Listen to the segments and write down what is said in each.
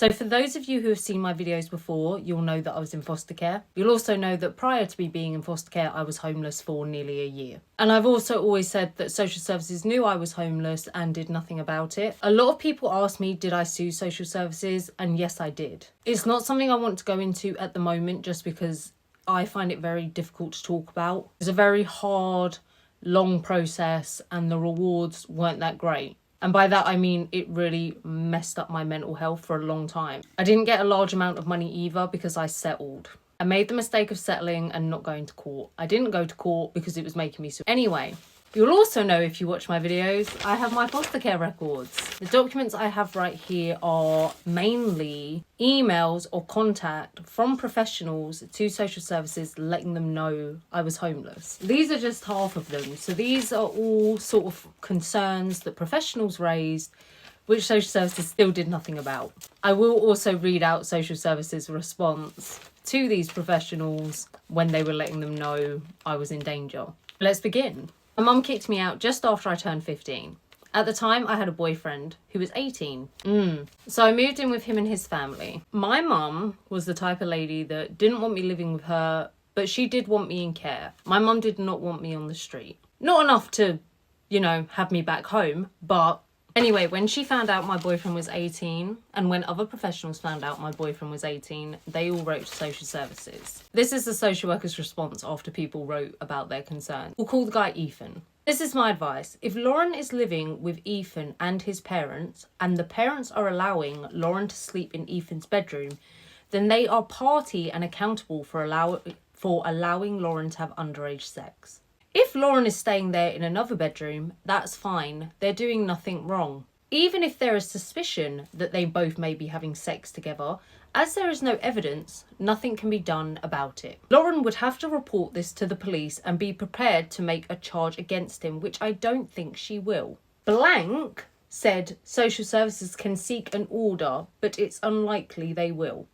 So for those of you who have seen my videos before, you'll know that I was in foster care. You'll also know that prior to me being in foster care, I was homeless for nearly a year. And I've also always said that social services knew I was homeless and did nothing about it. A lot of people ask me, did I sue social services? And yes, I did. It's not something I want to go into at the moment just because I find it very difficult to talk about. It's a very hard, long process and the rewards weren't that great. And by that, I mean it really messed up my mental health for a long time. I didn't get a large amount of money either because I settled. I made the mistake of settling and not going to court. I didn't go to court because it was making me so. Anyway, you'll also know if you watch my videos, I have my foster care records. The documents I have right here are mainly emails or contact from professionals to social services letting them know I was homeless. These are just half of them. So these are all sort of concerns that professionals raised, which social services still did nothing about. I will also read out social services' response to these professionals when they were letting them know I was in danger. Let's begin. My mum kicked me out just after I turned 15. At the time, I had a boyfriend who was 18. So I moved in with him and his family. My mum was the type of lady that didn't want me living with her, but she did want me in care. My mum did not want me on the street. Not enough to, have me back home, but anyway, when she found out my boyfriend was 18, and when other professionals found out my boyfriend was 18, they all wrote to social services. This is the social worker's response after people wrote about their concerns. We'll call the guy Ethan. This is my advice. If Lauren is living with Ethan and his parents, and the parents are allowing Lauren to sleep in Ethan's bedroom, then they are party and accountable for allowing Lauren to have underage sex. If Lauren is staying there in another bedroom, that's fine. They're doing nothing wrong. Even if there is suspicion that they both may be having sex together, as there is no evidence, nothing can be done about it. Lauren would have to report this to the police and be prepared to make a charge against him, which I don't think she will. Blank said social services can seek an order, but it's unlikely they will.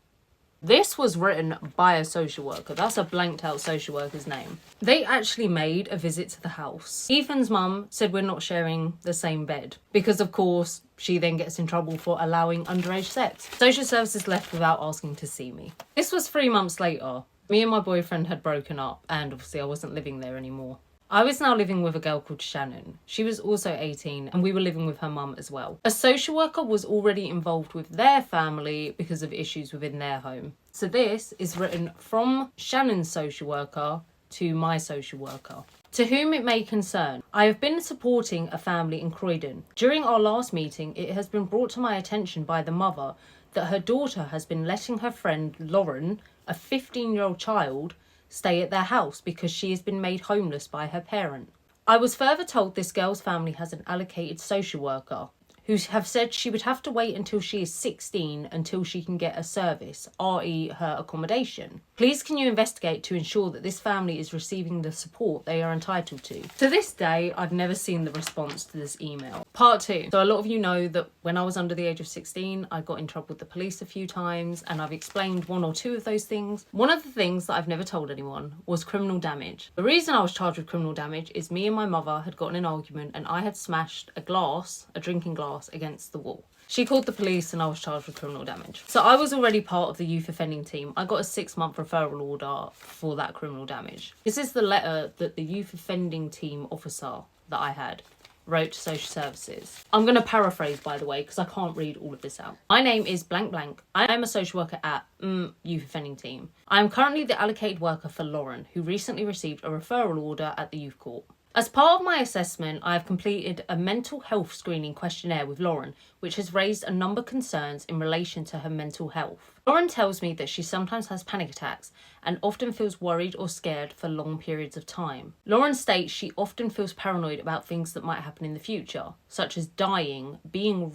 This was written by a social worker. That's a blanked out social worker's name. They actually made a visit to the house. Ethan's mum said we're not sharing the same bed because, of course, she then gets in trouble for allowing underage sex. Social services left without asking to see me. This was 3 months later. Me and my boyfriend had broken up and obviously I wasn't living there anymore. I was now living with a girl called Shannon. She was also 18 and we were living with her mum as well. A social worker was already involved with their family because of issues within their home. So this is written from Shannon's social worker to my social worker. To whom it may concern, I have been supporting a family in Croydon. During our last meeting, it has been brought to my attention by the mother that her daughter has been letting her friend Lauren, a 15-year-old child, stay at their house because she has been made homeless by her parent. I was further told this girl's family has an allocated social worker who have said she would have to wait until she is 16 until she can get a service, i.e. her accommodation. Please can you investigate to ensure that this family is receiving the support they are entitled to. To this day, I've never seen the response to this email. Part 2. So a lot of you know that when I was under the age of 16, I got in trouble with the police a few times and I've explained 1 or 2 of those things. One of the things that I've never told anyone was criminal damage. The reason I was charged with criminal damage is me and my mother had gotten in an argument and I had smashed a drinking glass against the wall. She called the police and I was charged with criminal damage. So I was already part of the youth offending team. I got a 6-month referral order for that criminal damage. This is the letter that the youth offending team officer that I had wrote to social services. I'm going to paraphrase, by the way, because I can't read all of this out. My name is blank blank. I am a social worker at youth offending team. I am currently the allocated worker for Lauren, who recently received a referral order at the youth court. As part of my assessment, I have completed a mental health screening questionnaire with Lauren, which has raised a number of concerns in relation to her mental health. Lauren tells me that she sometimes has panic attacks and often feels worried or scared for long periods of time. Lauren states she often feels paranoid about things that might happen in the future, such as dying, being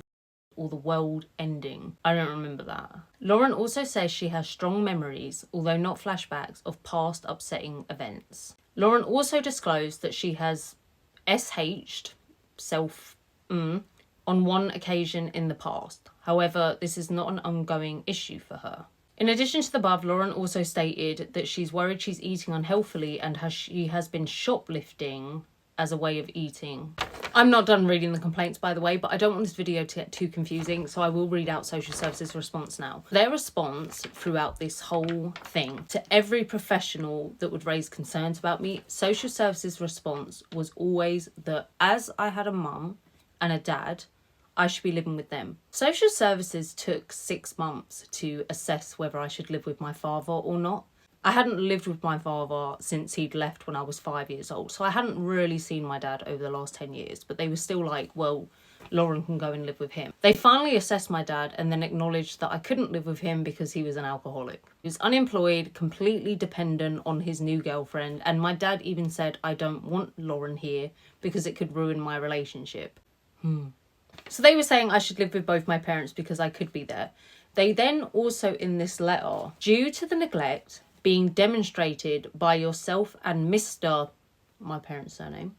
or the world ending. I don't remember that. Lauren also says she has strong memories, although not flashbacks, of past upsetting events. Lauren also disclosed that she has SH'd on 1 occasion in the past. However, this is not an ongoing issue for her. In addition to the above, Lauren also stated that she's worried she's eating unhealthily and she has been shoplifting as a way of eating. I'm not done reading the complaints, by the way, but I don't want this video to get too confusing, so I will read out social services response now. Their response throughout this whole thing to every professional that would raise concerns about me, social services response was always that as I had a mum and a dad, I should be living with them. Social services took 6 months to assess whether I should live with my father or not. I hadn't lived with my father since he'd left when I was 5 years old, so I hadn't really seen my dad over the last 10 years, but they were still like, well, Lauren can go and live with him. They finally assessed my dad and then acknowledged that I couldn't live with him because he was an alcoholic. He was unemployed, completely dependent on his new girlfriend, and my dad even said, I don't want Lauren here because it could ruin my relationship. So they were saying I should live with both my parents because I could be there. They then also in this letter, due to the neglect being demonstrated by yourself and Mr. my parents' surname,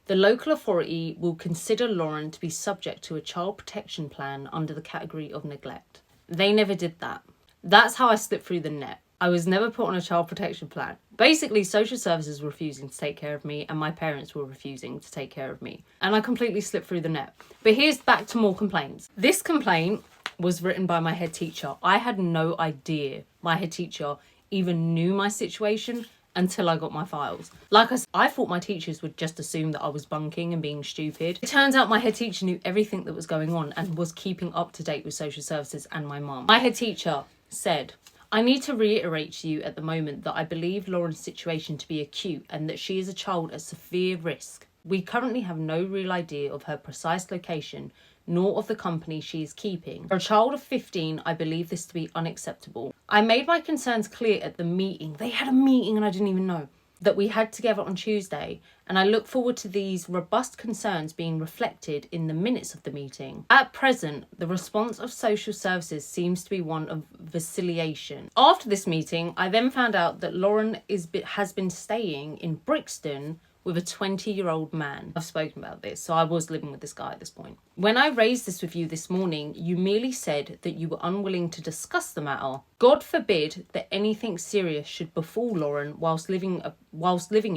the local authority will consider Lauren to be subject to a child protection plan under the category of neglect. They never did that. That's how I slipped through the net. I was never put on a child protection plan. Basically, social services were refusing to take care of me and my parents were refusing to take care of me. And I completely slipped through the net. But here's back to more complaints. This complaint was written by my head teacher. I had no idea my head teacher even knew my situation until I got my files. Like I said, I thought my teachers would just assume that I was bunking and being stupid. It turns out my head teacher knew everything that was going on and was keeping up to date with social services and my mum. My head teacher said, I need to reiterate to you at the moment that I believe Lauren's situation to be acute and that she is a child at severe risk. We currently have no real idea of her precise location nor of the company she is keeping. For a child of 15, I believe this to be unacceptable. I made my concerns clear at the meeting. They had a meeting and I didn't even know. That we had together on Tuesday, and I look forward to these robust concerns being reflected in the minutes of the meeting. At present, the response of social services seems to be one of vacillation. After this meeting, I then found out that Lauren has been staying in Brixton with a 20-year-old man. I've spoken about this, so I was living with this guy at this point. When I raised this with you this morning, you merely said that you were unwilling to discuss the matter. God forbid that anything serious should befall Lauren whilst living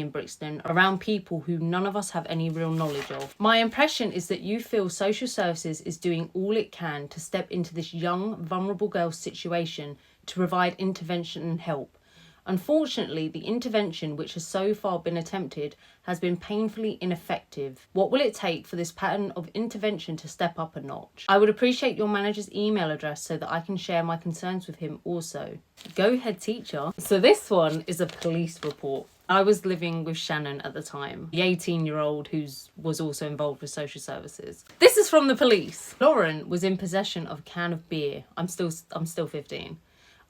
in Brixton around people who none of us have any real knowledge of. My impression is that you feel social services is doing all it can to step into this young, vulnerable girl's situation to provide intervention and help. Unfortunately, the intervention which has so far been attempted has been painfully ineffective. What will it take for this pattern of intervention to step up a notch? I would appreciate your manager's email address so that I can share my concerns with him also. Go ahead, teacher. So this one is a police report. I was living with Shannon at the time, the 18-year-old who was also involved with social services. This is from the police. Lauren was in possession of a can of beer. I'm still 15.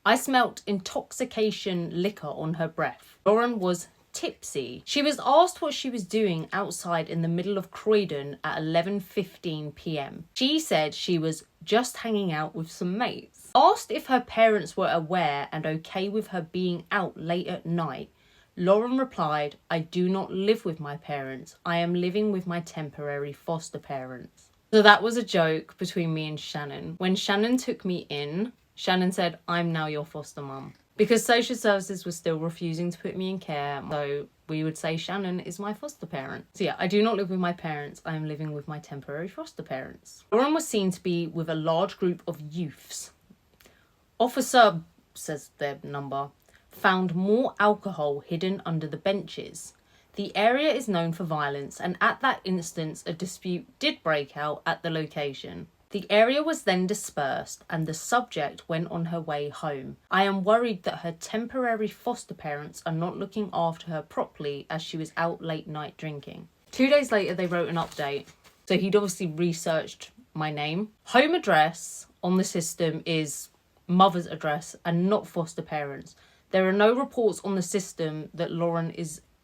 I smelt intoxication liquor on her breath. Lauren was tipsy. She was asked what she was doing outside in the middle of Croydon at 11:15 p.m. She said she was just hanging out with some mates. Asked if her parents were aware and okay with her being out late at night, Lauren replied, I do not live with my parents. I am living with my temporary foster parents. So that was a joke between me and Shannon. When Shannon took me in, Shannon said, I'm now your foster mum. Because social services were still refusing to put me in care, so we would say Shannon is my foster parent. So yeah, I do not live with my parents. I am living with my temporary foster parents. Lauren was seen to be with a large group of youths. Officer, says their number, found more alcohol hidden under the benches. The area is known for violence, and at that instance, a dispute did break out at the location. The area was then dispersed and the subject went on her way home. I am worried that her temporary foster parents are not looking after her properly as she was out late night drinking. 2 days later, they wrote an update. So he'd obviously researched my name. Home address on the system is mother's address and not foster parents. There are no reports on the system that Lauren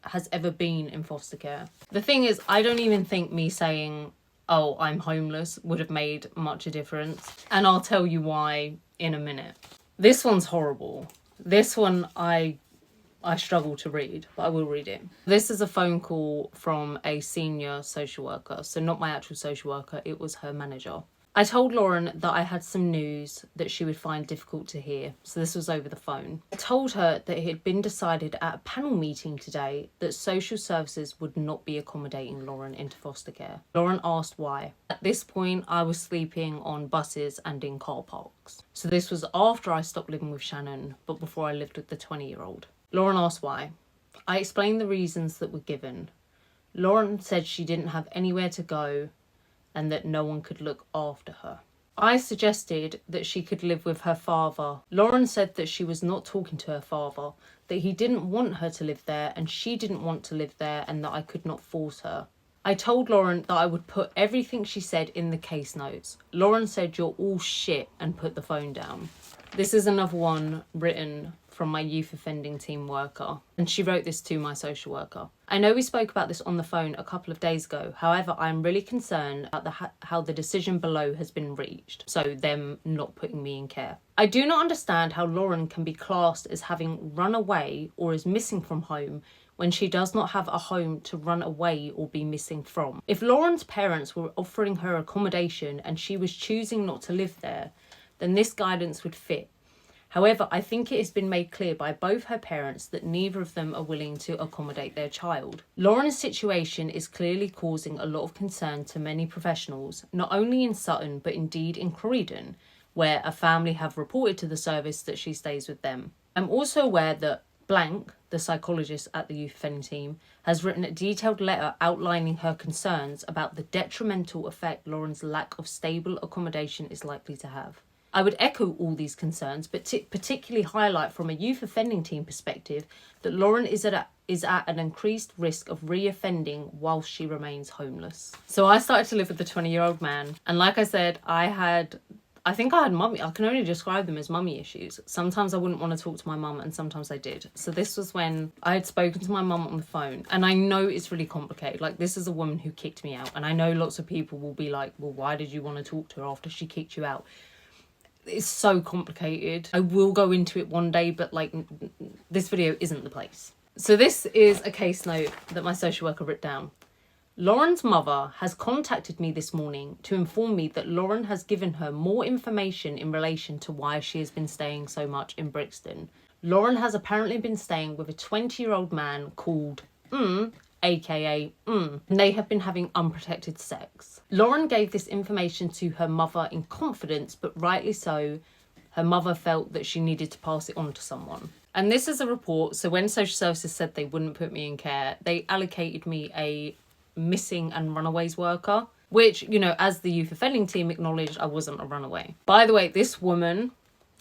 has ever been in foster care. The thing is, I don't even think me saying, oh, I'm homeless would have made much a difference. And I'll tell you why in a minute. This one's horrible. This one I struggle to read, but I will read it. This is a phone call from a senior social worker. So not my actual social worker, it was her manager. I told Lauren that I had some news that she would find difficult to hear, so this was over the phone. I told her that it had been decided at a panel meeting today that social services would not be accommodating Lauren into foster care. Lauren asked why. At this point, I was sleeping on buses and in car parks. So this was after I stopped living with Shannon, but before I lived with the 20-year-old. Lauren asked why. I explained the reasons that were given. Lauren said she didn't have anywhere to go and that no one could look after her. I suggested that she could live with her father. Lauren said that she was not talking to her father, that he didn't want her to live there and she didn't want to live there and that I could not force her. I told Lauren that I would put everything she said in the case notes. Lauren said, "You're all shit," and put the phone down. This is another one written from my youth offending team worker, and she wrote this to my social worker. "I know we spoke about this on the phone a couple of days ago. However, I'm really concerned about how the decision below has been reached, so them not putting me in care. I do not understand how Lauren can be classed as having run away or is missing from home when she does not have a home to run away or be missing from. If Lauren's parents were offering her accommodation and she was choosing not to live there, then this guidance would fit. However, I think it has been made clear by both her parents that neither of them are willing to accommodate their child. Lauren's situation is clearly causing a lot of concern to many professionals, not only in Sutton, but indeed in Croydon, where a family have reported to the service that she stays with them. I'm also aware that Blank, the psychologist at the youth offending team, has written a detailed letter outlining her concerns about the detrimental effect Lauren's lack of stable accommodation is likely to have. I would echo all these concerns, but particularly highlight from a youth offending team perspective that Lauren is at an increased risk of re-offending whilst she remains homeless." So I started to live with the 20-year-old man, and like I said, I think I had mummy. I can only describe them as mummy issues. Sometimes I wouldn't want to talk to my mum and sometimes I did. So this was when I had spoken to my mum on the phone, and I know it's really complicated. Like, this is a woman who kicked me out, and I know lots of people will be like, well, why did you want to talk to her after she kicked you out? It's so complicated. I will go into it one day, but like, this video isn't the place. So this is a case note that my social worker wrote down. "Lauren's mother has contacted me this morning to inform me that Lauren has given her more information in relation to why she has been staying so much in Brixton. Lauren has apparently been staying with a 20-year-old man called aka and they have been having unprotected sex. Lauren gave this information to her mother in confidence, but rightly so, her mother felt that she needed to pass it on to someone." And this is a report. So when social services said they wouldn't put me in care, they allocated me a missing and runaways worker, which, you know, as the youth offending team acknowledged, I wasn't a runaway. By the way, this woman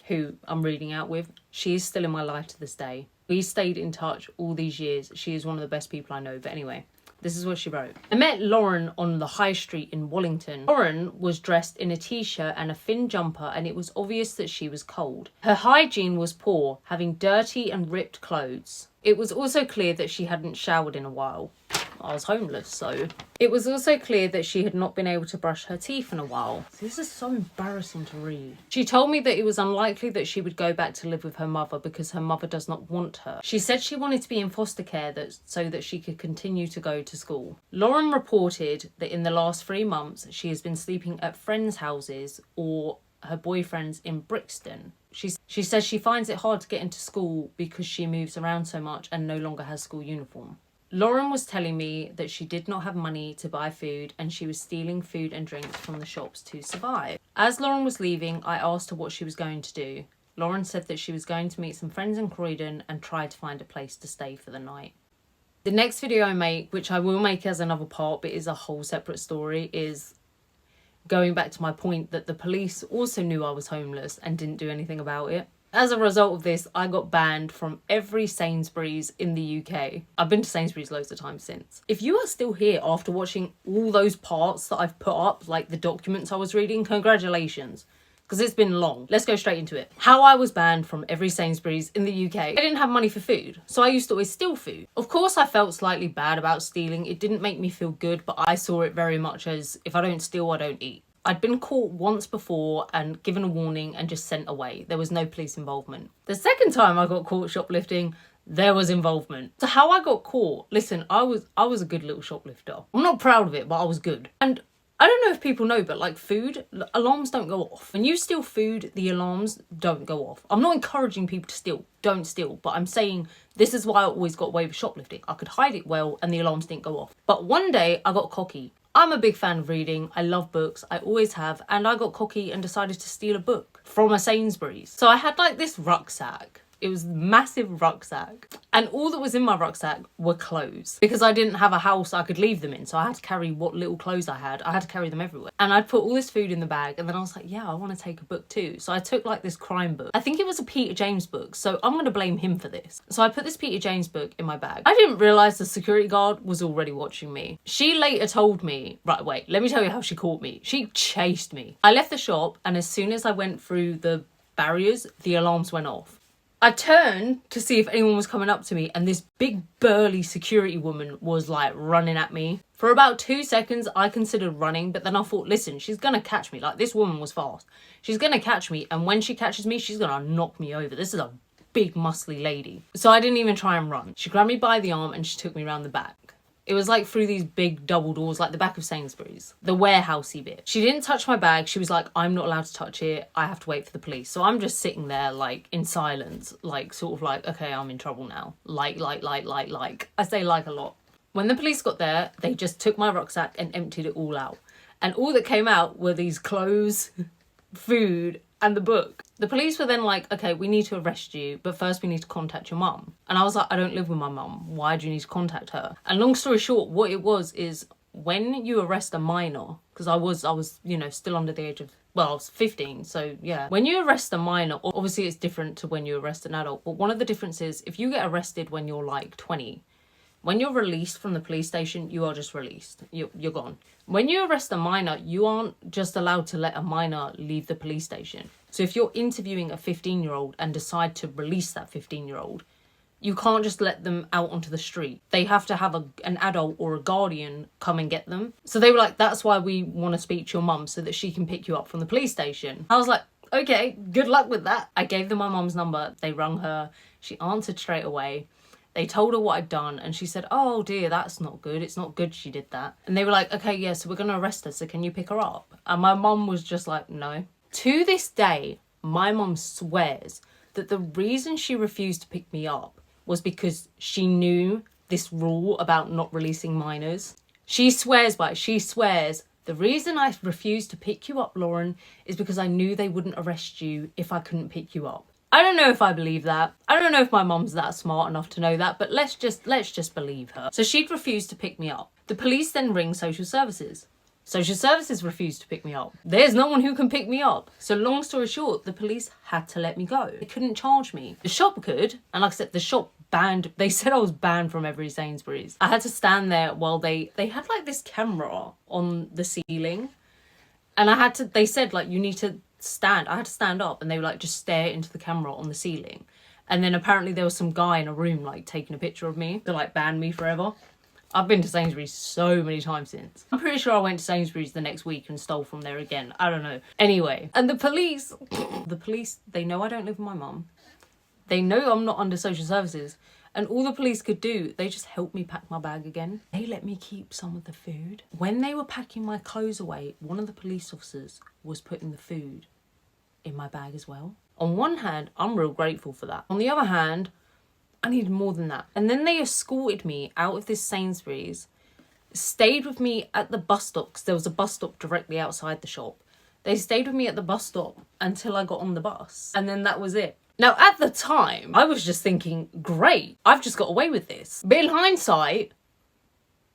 who I'm reading out with, she is still in my life to this day. We stayed in touch all these years. She is one of the best people I know. But anyway, this is what she wrote. "I met Lauren on the high street in Wallington. Lauren was dressed in a t-shirt and a thin jumper, and it was obvious that she was cold. Her hygiene was poor, having dirty and ripped clothes. It was also clear that she hadn't showered in a while. I was homeless, so. It was also clear that she had not been able to brush her teeth in a while." This is so embarrassing to read. "She told me that it was unlikely that she would go back to live with her mother because her mother does not want her. She said she wanted to be in foster care so that she could continue to go to school. Lauren reported that in the last 3 months, she has been sleeping at friends' houses or her boyfriend's in Brixton. She says she finds it hard to get into school because she moves around so much and no longer has school uniform. Lauren was telling me that she did not have money to buy food and she was stealing food and drinks from the shops to survive. As Lauren was leaving, I asked her what she was going to do. Lauren said that she was going to meet some friends in Croydon and try to find a place to stay for the night." The next video I make, which I will make as another part but is a whole separate story, is going back to my point that the police also knew I was homeless and didn't do anything about it. As a result of this, I got banned from every Sainsbury's in the UK. I've been to Sainsbury's loads of times since. If you are still here after watching all those parts that I've put up, like the documents I was reading, congratulations. Because it's been long. Let's go straight into it. How I was banned from every Sainsbury's in the UK. I didn't have money for food, so I used to always steal food. Of course, I felt slightly bad about stealing. It didn't make me feel good, but I saw it very much as, if I don't steal, I don't eat. I'd been caught once before and given a warning and just sent away. There was no police involvement. The second time I got caught shoplifting, there was involvement. So how I got caught, listen, I was a good little shoplifter. I'm not proud of it, but I was good. And I don't know if people know, but like food, alarms don't go off. When you steal food, the alarms don't go off. I'm not encouraging people to steal. Don't steal. But I'm saying this is why I always got away with shoplifting. I could hide it well and the alarms didn't go off. But one day I got cocky. I'm a big fan of reading. I love books. I always have. And I got cocky and decided to steal a book from a Sainsbury's. So I had like this rucksack. It was a massive rucksack. And all that was in my rucksack were clothes. Because I didn't have a house I could leave them in. So I had to carry what little clothes I had. I had to carry them everywhere. And I'd put all this food in the bag. And then I was like, yeah, I want to take a book too. So I took like this crime book. I think it was a Peter James book. So I'm going to blame him for this. So I put this Peter James book in my bag. I didn't realise the security guard was already watching me. She later told me, right, wait, let me tell you how she caught me. She chased me. I left the shop. And as soon as I went through the barriers, the alarms went off. I turned to see if anyone was coming up to me and this big burly security woman was like running at me. For about 2 seconds I considered running, but then I thought, listen, she's gonna catch me. Like, this woman was fast. She's gonna catch me, and when she catches me, she's gonna knock me over. This is a big muscly lady. So I didn't even try and run. She grabbed me by the arm and she took me around the back. It was like through these big double doors, like the back of Sainsbury's, the warehousey bit. She didn't touch my bag. She was like, I'm not allowed to touch it. I have to wait for the police. So I'm just sitting there like in silence, like sort of like, okay, I'm in trouble now. Like. I say like a lot. When the police got there, they just took my rucksack and emptied it all out. And all that came out were these clothes, food, and the book. The police were then like, okay, we need to arrest you, but first we need to contact your mum. And I was like, I don't live with my mum. Why do you need to contact her? And long story short, what it was is when you arrest a minor, because I was, you know, still under the age of, well, I was 15, so yeah. When you arrest a minor, obviously it's different to when you arrest an adult, but one of the differences, if you get arrested when you're like 20, when you're released from the police station, you are just released. You're gone. When you arrest a minor, you aren't just allowed to let a minor leave the police station. So if you're interviewing a 15-year-old and decide to release that 15-year-old, you can't just let them out onto the street. They have to have an adult or a guardian come and get them. So they were like, that's why we want to speak to your mum so that she can pick you up from the police station. I was like, okay, good luck with that. I gave them my mum's number. They rung her. She answered straight away. They told her what I'd done and she said, oh dear, that's not good. It's not good she did that. And they were like, okay, yeah, so we're going to arrest her. So can you pick her up? And my mum was just like, no. To this day, my mum swears that the reason she refused to pick me up was because she knew this rule about not releasing minors. She swears by it. She swears, the reason I refused to pick you up, Lauren, is because I knew they wouldn't arrest you if I couldn't pick you up. I don't know if I believe that. I don't know if my mum's that smart enough to know that, but let's just believe her. So she'd refused to pick me up. The police then ring social services. Social services refused to pick me up. There's no one who can pick me up. So long story short, the police had to let me go. They couldn't charge me. The shop could, and like I said, the shop banned, they said I was banned from every Sainsbury's. I had to stand there while they had like this camera on the ceiling. And they said like, you need to stand. I had to stand up and they were like, just stare into the camera on the ceiling. And then apparently there was some guy in a room like taking a picture of me to like ban me forever. I've been to Sainsbury's so many times since. I'm pretty sure I went to Sainsbury's the next week and stole from there again. I don't know. Anyway, and the police, they know I don't live with my mum. They know I'm not under social services. And all the police could do, they just helped me pack my bag again. They let me keep some of the food. When they were packing my clothes away, one of the police officers was putting the food in my bag as well. On one hand, I'm real grateful for that. On the other hand, I needed more than that. And then they escorted me out of this Sainsbury's, stayed with me at the bus stop, because there was a bus stop directly outside the shop. They stayed with me at the bus stop until I got on the bus. And then that was it. Now, at the time, I was just thinking, great, I've just got away with this. But in hindsight,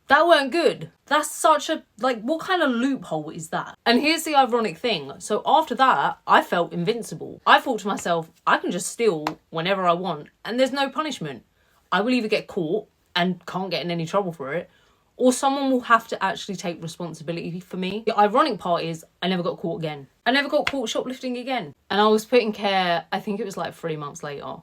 that weren't good. That's such a, like, what kind of loophole is that? And here's the ironic thing. So after that, I felt invincible. I thought to myself, I can just steal whenever I want and there's no punishment. I will either get caught and can't get in any trouble for it, or someone will have to actually take responsibility for me. The ironic part is I never got caught again. I never got caught shoplifting again. And I was put in care, I think it was like 3 months later.